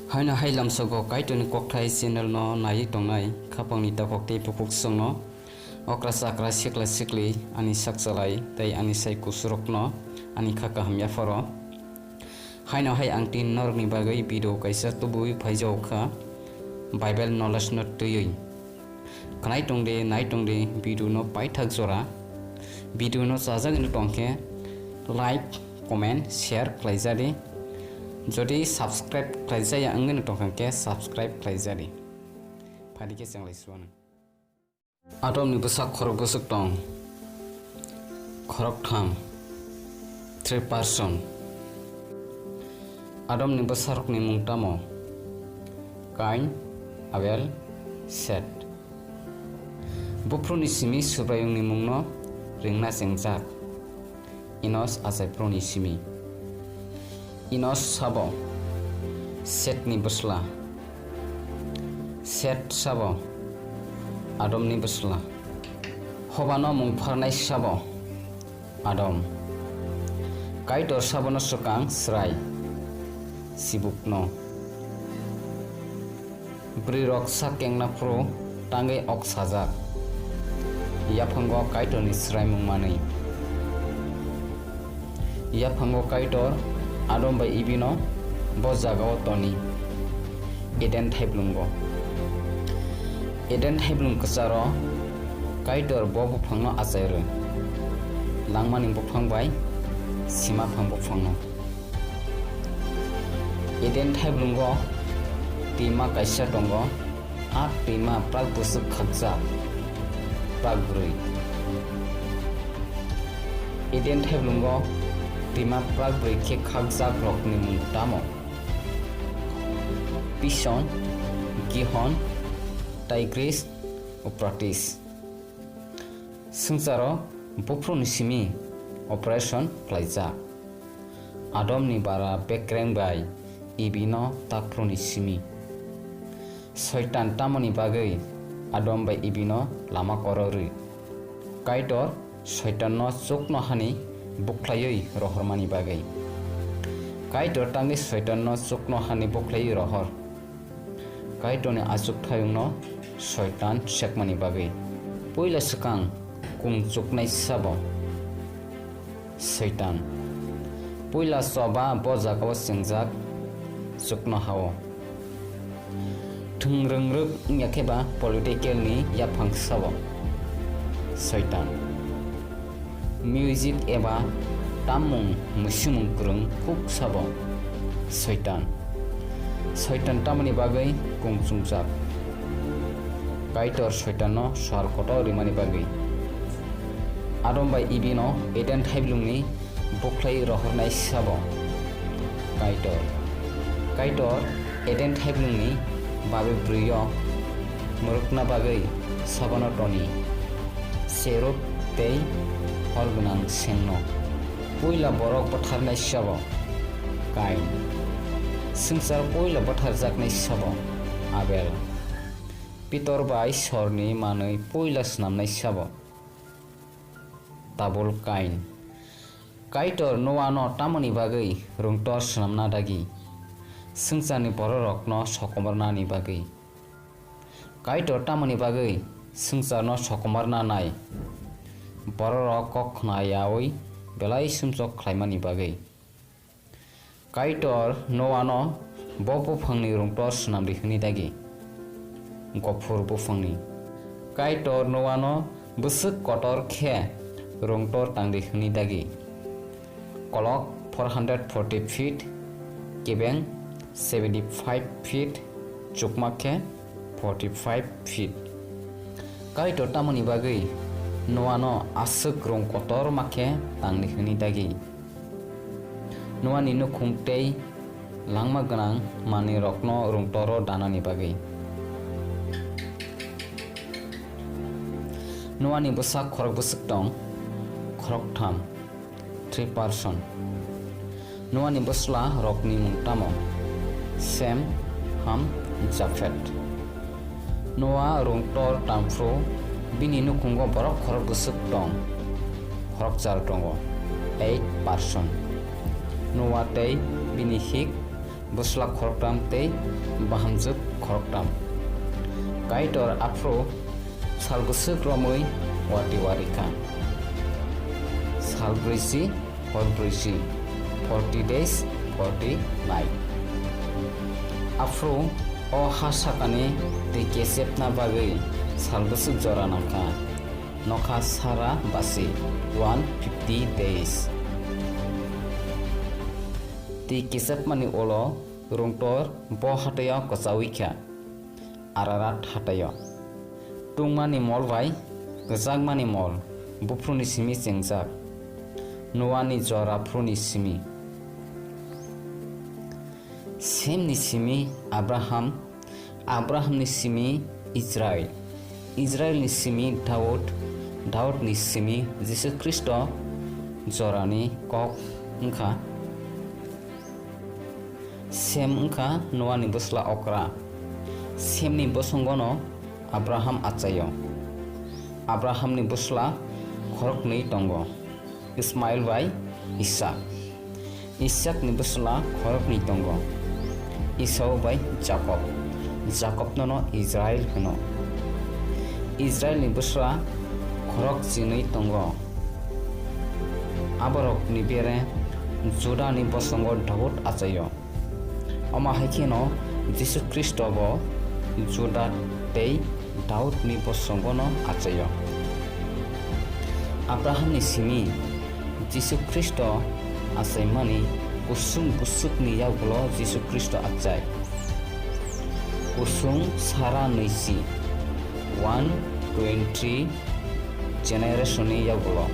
Haina hailam sogo kaitoni kokthai channel no nai tongnai khapangni takokte pupuk songno okra sakra sikla sikli ani sakchalai tei ani sai kusurok no ani khaka hamya foro haina hai angti norni bagai video kaisa tubui phaijau kha bible knowledge no tuyui khnai tongde nai tongde video no paithak jora video no chajak ni tongkhe like comment share khlaijari jodi subscribe khlaijaya angani tongkhe subscribe khlaijari phadike changlai suana atom ni busak khorok busuk tong khorok tham 3 person Adam ni besarok ni mungtamo Kain Abel Set Bupro ni simi subayung ni mungno ringna sengjak Inos asai ni simi Inos sabo Set ni besla Set sabo Adam ni besla Hobano mungfarnai sabo Adam Kaitor sabo no sukang serai Sibukno Brirok sakengna pro tangai ok sajak Yaphango kaitor ni serai mungmanai Yaphango kaitor Adam bai ibino bo jagao toni Eden thaiblungo Eden thaiblung kasaro kaitor bo buphangno achairo langmani buphang bai sima phang buphangno Eden thaiblungo tima kaisa tongo a tima prak busuk khakja pragrui Eden thaiblungo tima pragrui khe khakja rokni mungtamo Pishon Gihon Tigris Euphrates Sungsaro bupro ni simi operation khlaijak Adam ni bara bekreng bai ibino tapro ni simi Soitan tamoni bagai Adam bai ibino lama korori Kaitor soitan no chukno hani buklayoi rohormani bagai Kaitor tangi soitan no chukno hani buklayoi rohor Kaitor ni achuk thayung no soitan sekmani bagai poila sakang kung chuknai sabo Soitan poila soba bojakaw singjak chukno hawo thungrungruk nyakheba political ni yaphang sabo Soitan music eba tamung musumung kurung khuk sabo Soitan Soitan tamani bagai kungchungjak Kaitor soitan no sarkoto rimani bagai Adam bai ibino Eden thaiblungni buklai rohornai sabo Kaitor Eden thaiblungni babe briyo murukna bagai sabano toni seruk tei holgunang sengno poila borok patharnai sabo Kain Sungsar poila patharjaknai sabo Abel Pitor bai sorni manui poila snamnai sabo Tabul Kain Kaitor Noano tamani bagai rungtor snamna dagi Sungsani bororok no sokomarna ni bagai Kaitor tamani bagai sungsar no sokomarna nai bororok kokna yaoi belai sumsok khlaimani bagai Kaitor Noano bobo phangni rungtor snamri hini dagi Gopur bufangni Kaitor Noano busuk kotor khe rungtor tangri hini dagi Kolok 440 feet Kibeng 75 feet Chukmakhe 45 feet Kaitor tamani bagai Noano asuk rong kotor makhe tangni hini dagi Noani nukhungtei langma ganang mani rokno rungtoro danani bagai Noani busak khorok busuk tong khorok tham 3 person Noani busla rokni mungtamo Sem Ham Japhet Noa rungtor tamfro bini nukungo borok khorok busuk tong khorok jar tongo 8 person Noa tei bini hik busla khoroktam tei bahamjuk khoroktam kaitor afro salgusuk romui wati warika salbrisi horbrisi 40 days 40 night afro o hasakani tei kesepna bagui salgusuk jora naka nokha sara basi 150 days ti kisap mani olo rungtor bo hataya kosawikha ararat hataya tungmani mol bai gajagmani mol bufruni simi chengjak nuani jora fruni simi semni simi abraham ni simi Israel ni simi Daud ni simi Jesus Kristo jorani kok engka Sem engka nuani busla okra Sem ni bosongono Abraham achayo Abraham ni busla khorok ni tongo Ismail bai Ishak ni busla khorok ni tongo Esau bai Jacob nono Israel hono Israel ni busla khorok jinui tongo aborok ni bere Judah ni bosongo Daud achayo ama haikino Jesus Kristo bo Judah tei Daud ni bosongo no achayo Abraham ni simi Jesus Kristo achaimani kusung ni yagulo Jesus Kristo achai kusung sara noisi 120 generation ni yagulo